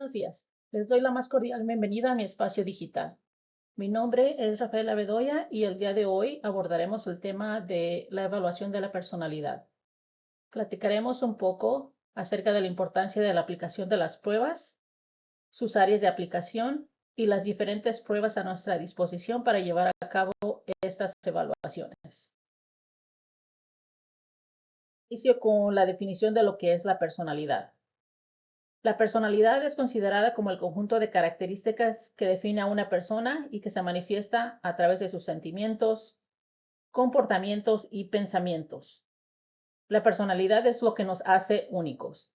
Buenos días. Les doy la más cordial bienvenida a mi espacio digital. Mi nombre es Rafaela Bedoya y el día de hoy abordaremos el tema de la evaluación de la personalidad. Platicaremos un poco acerca de la importancia de la aplicación de las pruebas, sus áreas de aplicación y las diferentes pruebas a nuestra disposición para llevar a cabo estas evaluaciones. Inicio con la definición de lo que es la personalidad. La personalidad es considerada como el conjunto de características que define a una persona y que se manifiesta a través de sus sentimientos, comportamientos y pensamientos. La personalidad es lo que nos hace únicos.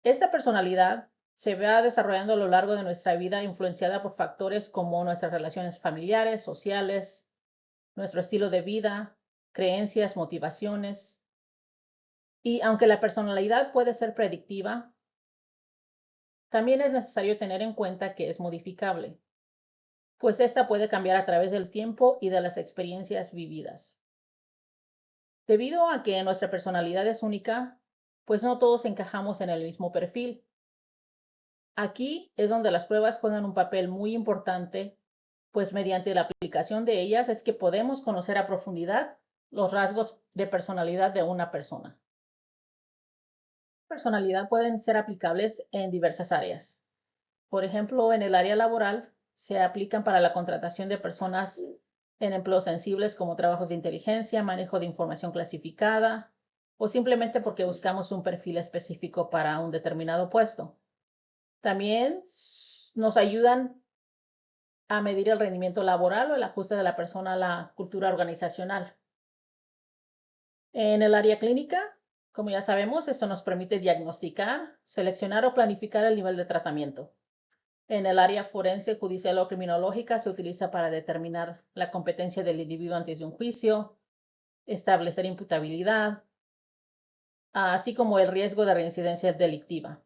Esta personalidad se va desarrollando a lo largo de nuestra vida influenciada por factores como nuestras relaciones familiares, sociales, nuestro estilo de vida, creencias, motivaciones. Y aunque la personalidad puede ser predictiva, también es necesario tener en cuenta que es modificable, pues esta puede cambiar a través del tiempo y de las experiencias vividas. Debido a que nuestra personalidad es única, pues no todos encajamos en el mismo perfil. Aquí es donde las pruebas juegan un papel muy importante, pues mediante la aplicación de ellas es que podemos conocer a profundidad los rasgos de personalidad de una persona. Personalidad pueden ser aplicables en diversas áreas. Por ejemplo, en el área laboral se aplican para la contratación de personas en empleos sensibles como trabajos de inteligencia, manejo de información clasificada o simplemente porque buscamos un perfil específico para un determinado puesto. También nos ayudan a medir el rendimiento laboral o el ajuste de la persona a la cultura organizacional. En el área clínica, como ya sabemos, esto nos permite diagnosticar, seleccionar o planificar el nivel de tratamiento. En el área forense, judicial o criminológica se utiliza para determinar la competencia del individuo antes de un juicio, establecer imputabilidad, así como el riesgo de reincidencia delictiva.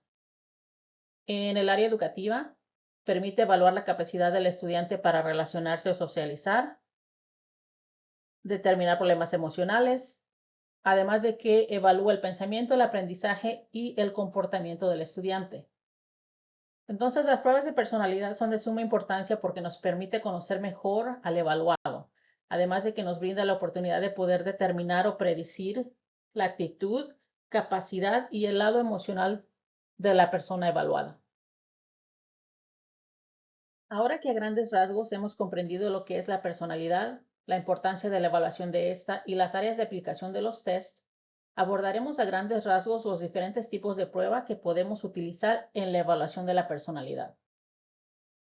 En el área educativa, permite evaluar la capacidad del estudiante para relacionarse o socializar, determinar problemas emocionales, además de que evalúa el pensamiento, el aprendizaje y el comportamiento del estudiante. Entonces, las pruebas de personalidad son de suma importancia porque nos permite conocer mejor al evaluado, además de que nos brinda la oportunidad de poder determinar o predecir la actitud, capacidad y el lado emocional de la persona evaluada. Ahora que a grandes rasgos hemos comprendido lo que es la personalidad, la importancia de la evaluación de esta y las áreas de aplicación de los tests, abordaremos a grandes rasgos los diferentes tipos de prueba que podemos utilizar en la evaluación de la personalidad.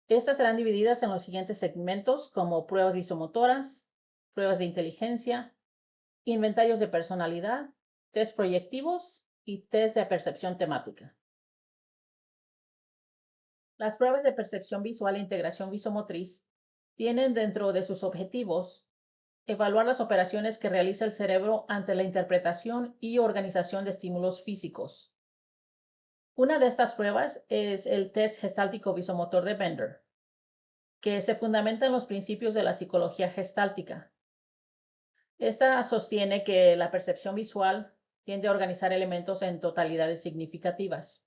Estas serán divididas en los siguientes segmentos como pruebas visomotoras, pruebas de inteligencia, inventarios de personalidad, test proyectivos y test de percepción temática. Las pruebas de percepción visual e integración visomotriz tienen dentro de sus objetivos evaluar las operaciones que realiza el cerebro ante la interpretación y organización de estímulos físicos. Una de estas pruebas es el test gestáltico visomotor de Bender, que se fundamenta en los principios de la psicología gestáltica. Esta sostiene que la percepción visual tiende a organizar elementos en totalidades significativas.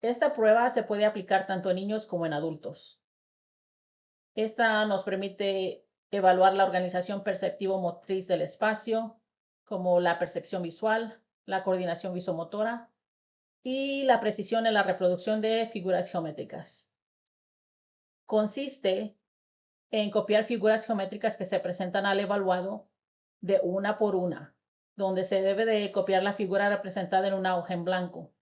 Esta prueba se puede aplicar tanto en niños como en adultos. Esta nos permite evaluar la organización perceptivo-motriz del espacio, como la percepción visual, la coordinación visomotora y la precisión en la reproducción de figuras geométricas. Consiste en copiar figuras geométricas que se presentan al evaluado de una por una, donde se debe de copiar la figura representada en una hoja en blanco.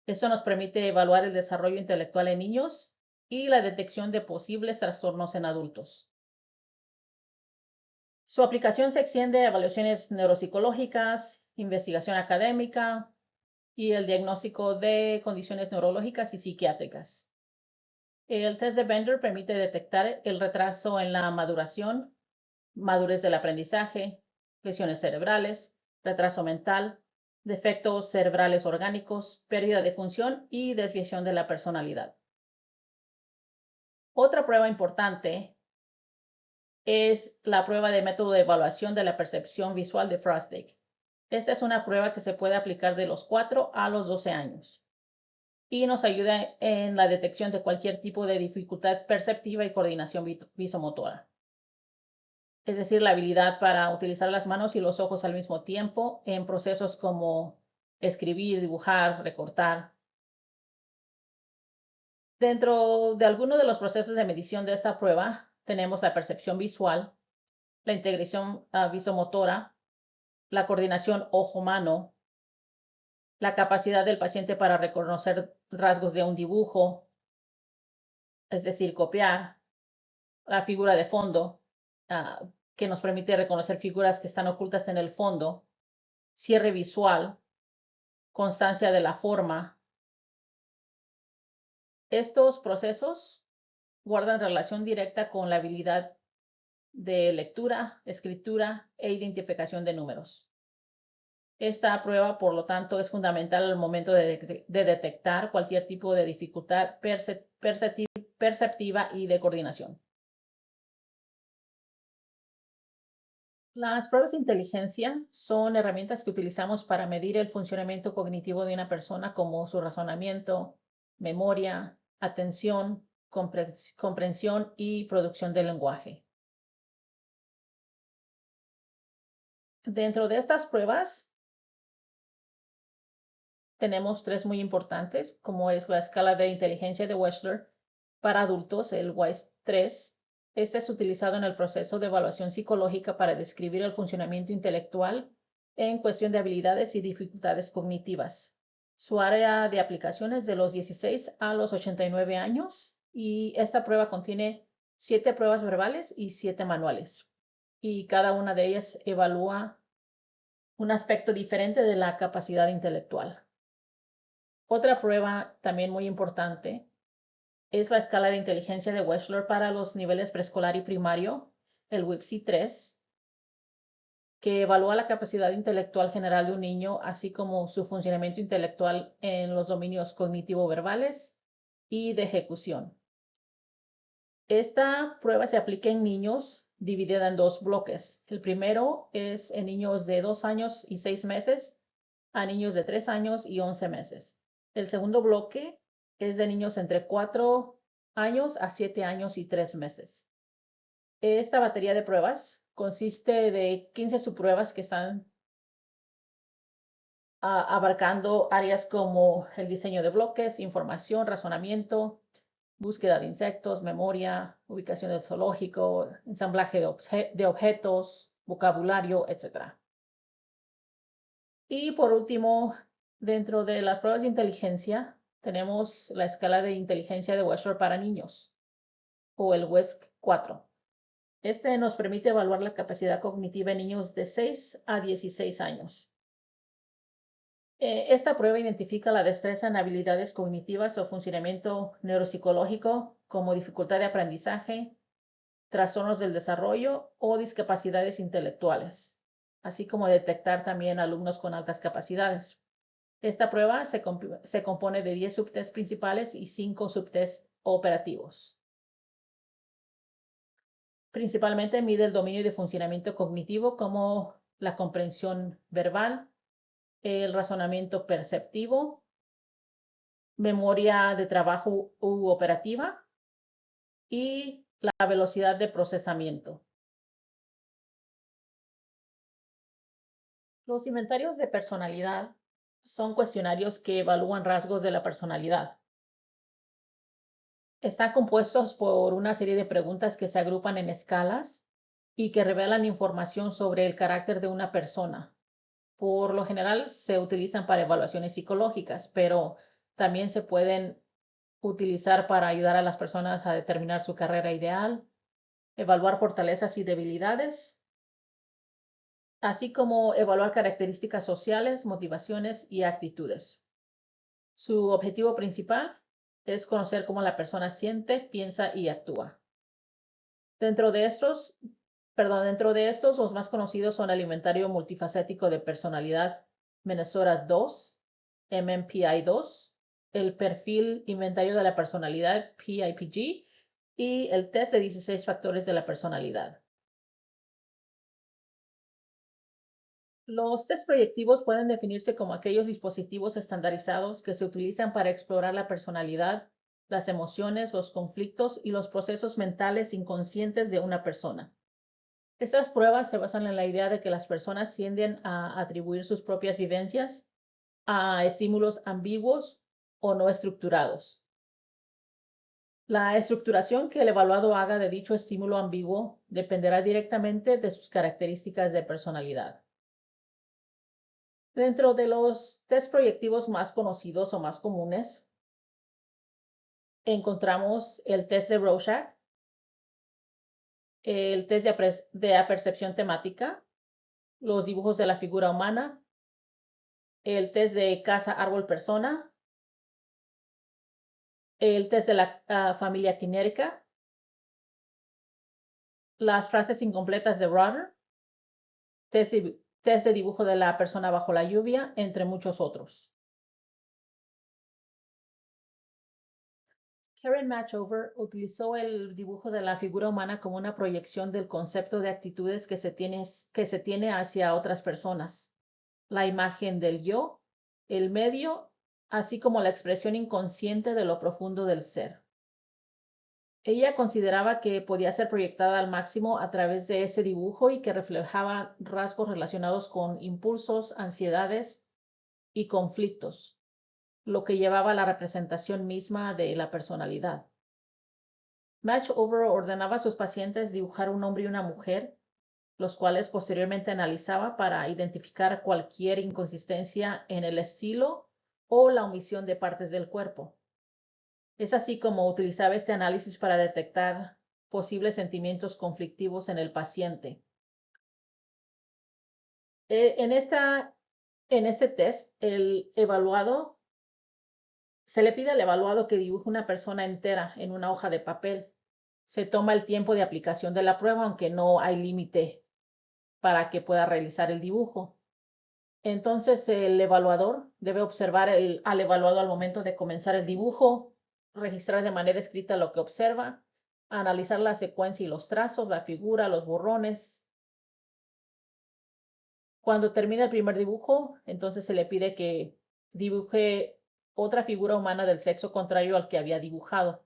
Esto nos permite evaluar el desarrollo intelectual en niños y la detección de posibles trastornos en adultos. Su aplicación se extiende a evaluaciones neuropsicológicas, investigación académica y el diagnóstico de condiciones neurológicas y psiquiátricas. El test de Bender permite detectar el retraso en la maduración, madurez del aprendizaje, lesiones cerebrales, retraso mental, defectos cerebrales orgánicos, pérdida de función y desviación de la personalidad. Otra prueba importante es la prueba de método de evaluación de la percepción visual de Frostig. Esta es una prueba que se puede aplicar de los 4 a los 12 años. y nos ayuda en la detección de cualquier tipo de dificultad perceptiva y coordinación visomotora. Es decir, la habilidad para utilizar las manos y los ojos al mismo tiempo en procesos como escribir, dibujar, recortar. Dentro de algunos de los procesos de medición de esta prueba tenemos la percepción visual, la integración visomotora, la coordinación ojo-mano, la capacidad del paciente para reconocer rasgos de un dibujo, es decir, copiar, la figura de fondo, que nos permite reconocer figuras que están ocultas en el fondo, cierre visual, constancia de la forma. Estos procesos guardan relación directa con la habilidad de lectura, escritura e identificación de números. Esta prueba, por lo tanto, es fundamental al momento de detectar cualquier tipo de dificultad perceptiva y de coordinación. Las pruebas de inteligencia son herramientas que utilizamos para medir el funcionamiento cognitivo de una persona, como su razonamiento, memoria, atención, comprensión y producción del lenguaje. Dentro de estas pruebas tenemos tres muy importantes, como es la escala de inteligencia de Wechsler para adultos, el WISE-3. Este es utilizado en el proceso de evaluación psicológica para describir el funcionamiento intelectual en cuestión de habilidades y dificultades cognitivas. Su área de aplicación es de los 16 a los 89 años y esta prueba contiene 7 pruebas verbales y 7 manuales. Y cada una de ellas evalúa un aspecto diferente de la capacidad intelectual. Otra prueba también muy importante es la escala de inteligencia de Wechsler para los niveles preescolar y primario, el WIPSI-3, que evalúa la capacidad intelectual general de un niño, así como su funcionamiento intelectual en los dominios cognitivo-verbales y de ejecución. Esta prueba se aplica en niños dividida en 2 bloques. El primero es en niños de 2 años y 6 meses a niños de 3 años y 11 meses. El segundo bloque es de niños entre 4 años a 7 años y 3 meses. Esta batería de pruebas consiste de 15 subpruebas que están abarcando áreas como el diseño de bloques, información, razonamiento, búsqueda de insectos, memoria, ubicación del zoológico, ensamblaje de objetos, vocabulario, etc. Y por último, dentro de las pruebas de inteligencia, tenemos la escala de inteligencia de Wechsler para niños, o el WISC-4. Este nos permite evaluar la capacidad cognitiva en niños de 6 a 16 años. Esta prueba identifica la destreza en habilidades cognitivas o funcionamiento neuropsicológico como dificultad de aprendizaje, trastornos del desarrollo o discapacidades intelectuales, así como detectar también alumnos con altas capacidades. Esta prueba se compone de 10 subtests principales y 5 subtests operativos. Principalmente mide el dominio de funcionamiento cognitivo como la comprensión verbal, el razonamiento perceptivo, memoria de trabajo u operativa y la velocidad de procesamiento. Los inventarios de personalidad son cuestionarios que evalúan rasgos de la personalidad. Están compuestos por una serie de preguntas que se agrupan en escalas y que revelan información sobre el carácter de una persona. Por lo general se utilizan para evaluaciones psicológicas, pero también se pueden utilizar para ayudar a las personas a determinar su carrera ideal, evaluar fortalezas y debilidades, así como evaluar características sociales, motivaciones y actitudes. Su objetivo principal es conocer cómo la persona siente, piensa y actúa. Dentro de estos, los más conocidos son el Inventario Multifacético de Personalidad Minnesota 2, MMPI 2, el Perfil Inventario de la Personalidad PIPG y el Test de 16 Factores de la Personalidad. Los test proyectivos pueden definirse como aquellos dispositivos estandarizados que se utilizan para explorar la personalidad, las emociones, los conflictos y los procesos mentales inconscientes de una persona. Estas pruebas se basan en la idea de que las personas tienden a atribuir sus propias vivencias a estímulos ambiguos o no estructurados. La estructuración que el evaluado haga de dicho estímulo ambiguo dependerá directamente de sus características de personalidad. Dentro de los test proyectivos más conocidos o más comunes, encontramos el test de Rorschach, el test de apercepción temática, los dibujos de la figura humana, el test de casa, árbol, persona, el test de la familia quinérica, las frases incompletas de Rodder, test de dibujo de la persona bajo la lluvia, entre muchos otros. Karen Machover utilizó el dibujo de la figura humana como una proyección del concepto de actitudes que se tiene hacia otras personas, la imagen del yo, el medio, así como la expresión inconsciente de lo profundo del ser. Ella consideraba que podía ser proyectada al máximo a través de ese dibujo y que reflejaba rasgos relacionados con impulsos, ansiedades y conflictos, lo que llevaba a la representación misma de la personalidad. Machover ordenaba a sus pacientes dibujar un hombre y una mujer, los cuales posteriormente analizaba para identificar cualquier inconsistencia en el estilo o la omisión de partes del cuerpo. Es así como utilizaba este análisis para detectar posibles sentimientos conflictivos en el paciente. En este test, se le pide al evaluado que dibuje una persona entera en una hoja de papel. Se toma el tiempo de aplicación de la prueba, aunque no hay límite para que pueda realizar el dibujo. Entonces, el evaluador debe observar al evaluado al momento de comenzar el dibujo, registrar de manera escrita lo que observa, analizar la secuencia y los trazos, la figura, los borrones. Cuando termina el primer dibujo, entonces se le pide que dibuje otra figura humana del sexo contrario al que había dibujado.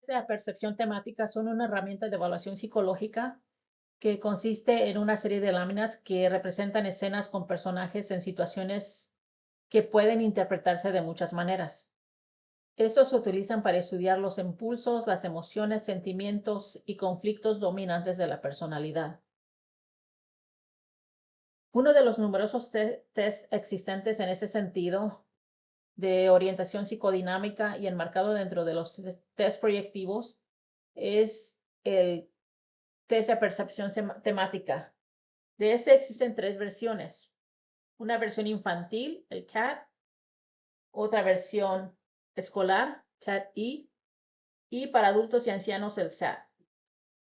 La percepción temática son una herramienta de evaluación psicológica que consiste en una serie de láminas que representan escenas con personajes en situaciones que pueden interpretarse de muchas maneras. Estos se utilizan para estudiar los impulsos, las emociones, sentimientos y conflictos dominantes de la personalidad. Uno de los numerosos tests existentes en ese sentido de orientación psicodinámica y enmarcado dentro de los test proyectivos es el test de percepción temática. De este existen tres versiones. Una versión infantil, el CAT, otra versión escolar, CAT-E, y para adultos y ancianos, el SAT.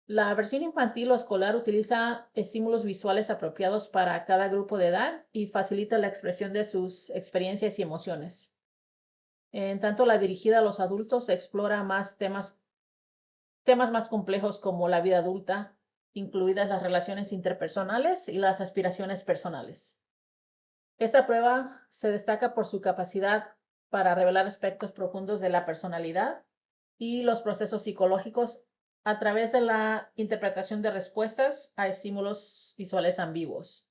La versión infantil o escolar utiliza estímulos visuales apropiados para cada grupo de edad y facilita la expresión de sus experiencias y emociones. En tanto, la dirigida a los adultos explora más temas más complejos como la vida adulta, incluidas las relaciones interpersonales y las aspiraciones personales. Esta prueba se destaca por su capacidad para revelar aspectos profundos de la personalidad y los procesos psicológicos a través de la interpretación de respuestas a estímulos visuales ambiguos.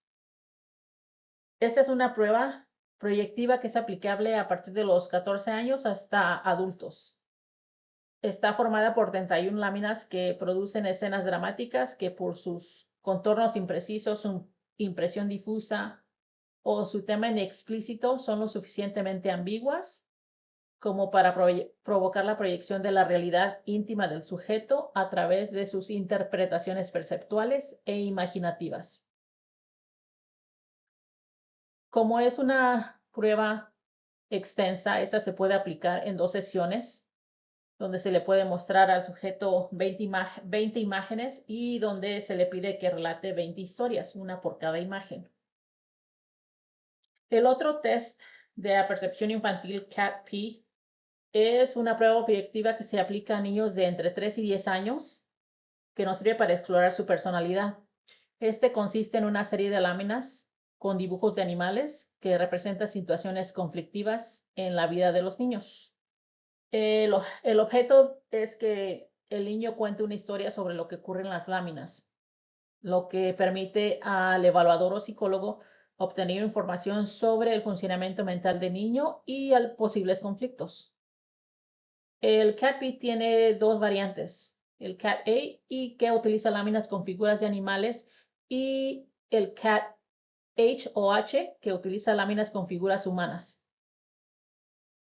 Esta es una prueba proyectiva que es aplicable a partir de los 14 años hasta adultos. Está formada por 31 láminas que producen escenas dramáticas que por sus contornos imprecisos, su impresión difusa o su tema inexplícito son lo suficientemente ambiguas como para provocar la proyección de la realidad íntima del sujeto a través de sus interpretaciones perceptuales e imaginativas. Como es una prueba extensa, esta se puede aplicar en 2 sesiones, donde se le puede mostrar al sujeto 20 imágenes y donde se le pide que relate 20 historias, una por cada imagen. El otro test de percepción infantil, CAT-P, Es una prueba objetiva que se aplica a niños de entre 3 y 10 años, que nos sirve para explorar su personalidad. Este consiste en una serie de láminas con dibujos de animales que representan situaciones conflictivas en la vida de los niños. El objeto es que el niño cuente una historia sobre lo que ocurre en las láminas, lo que permite al evaluador o psicólogo obtener información sobre el funcionamiento mental del niño y posibles conflictos. El CAT-B tiene dos variantes, el CAT-A, y que utiliza láminas con figuras de animales, y el CAT-H o H, que utiliza láminas con figuras humanas.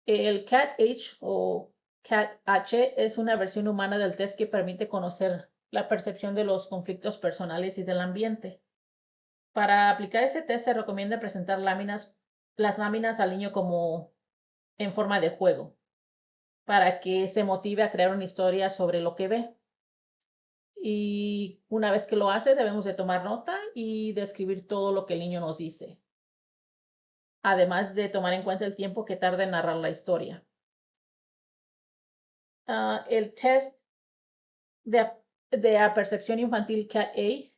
El CAT-H o CAT-H es una versión humana del test que permite conocer la percepción de los conflictos personales y del ambiente. Para aplicar ese test se recomienda presentar las láminas al niño como en forma de juego, para que se motive a crear una historia sobre lo que ve. Y una vez que lo hace, debemos de tomar nota y describir todo lo que el niño nos dice, además de tomar en cuenta el tiempo que tarda en narrar la historia. El test de percepción infantil CAT-A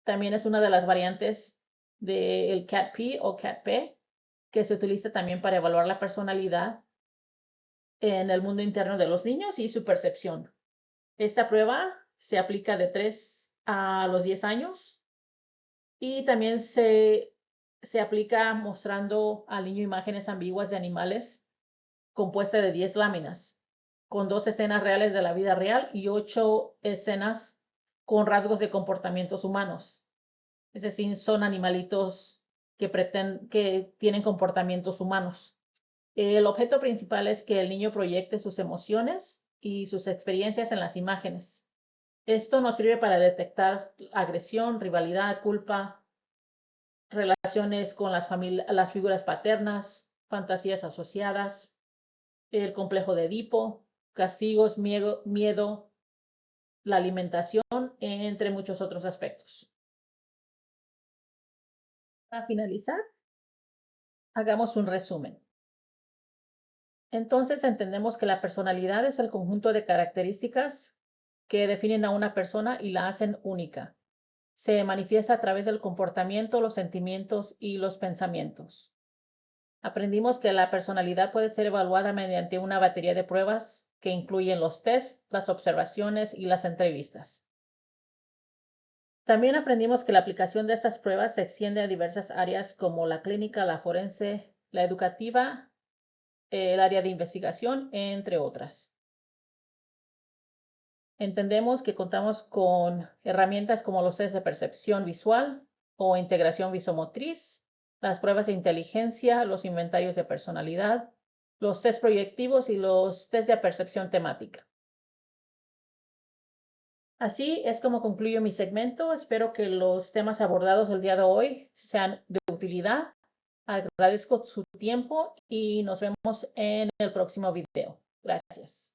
también es una de las variantes del CAT-P o CAT-P, que se utiliza también para evaluar la personalidad en el mundo interno de los niños y su percepción. Esta prueba se aplica de 3 a los 10 años y también se aplica mostrando al niño imágenes ambiguas de animales compuestas de 10 láminas, con 2 escenas reales de la vida real y 8 escenas con rasgos de comportamientos humanos. Es decir, son animalitos que tienen comportamientos humanos. El objeto principal es que el niño proyecte sus emociones y sus experiencias en las imágenes. Esto nos sirve para detectar agresión, rivalidad, culpa, relaciones con las figuras paternas, fantasías asociadas, el complejo de Edipo, castigos, miedo, la alimentación, entre muchos otros aspectos. Para finalizar, hagamos un resumen. Entonces entendemos que la personalidad es el conjunto de características que definen a una persona y la hacen única. Se manifiesta a través del comportamiento, los sentimientos y los pensamientos. Aprendimos que la personalidad puede ser evaluada mediante una batería de pruebas que incluyen los tests, las observaciones y las entrevistas. También aprendimos que la aplicación de estas pruebas se extiende a diversas áreas como la clínica, la forense, la educativa, el área de investigación, entre otras. Entendemos que contamos con herramientas como los test de percepción visual o integración visomotriz, las pruebas de inteligencia, los inventarios de personalidad, los test proyectivos y los test de percepción temática. Así es como concluyo mi segmento. Espero que los temas abordados el día de hoy sean de utilidad. Agradezco su tiempo y nos vemos en el próximo video. Gracias.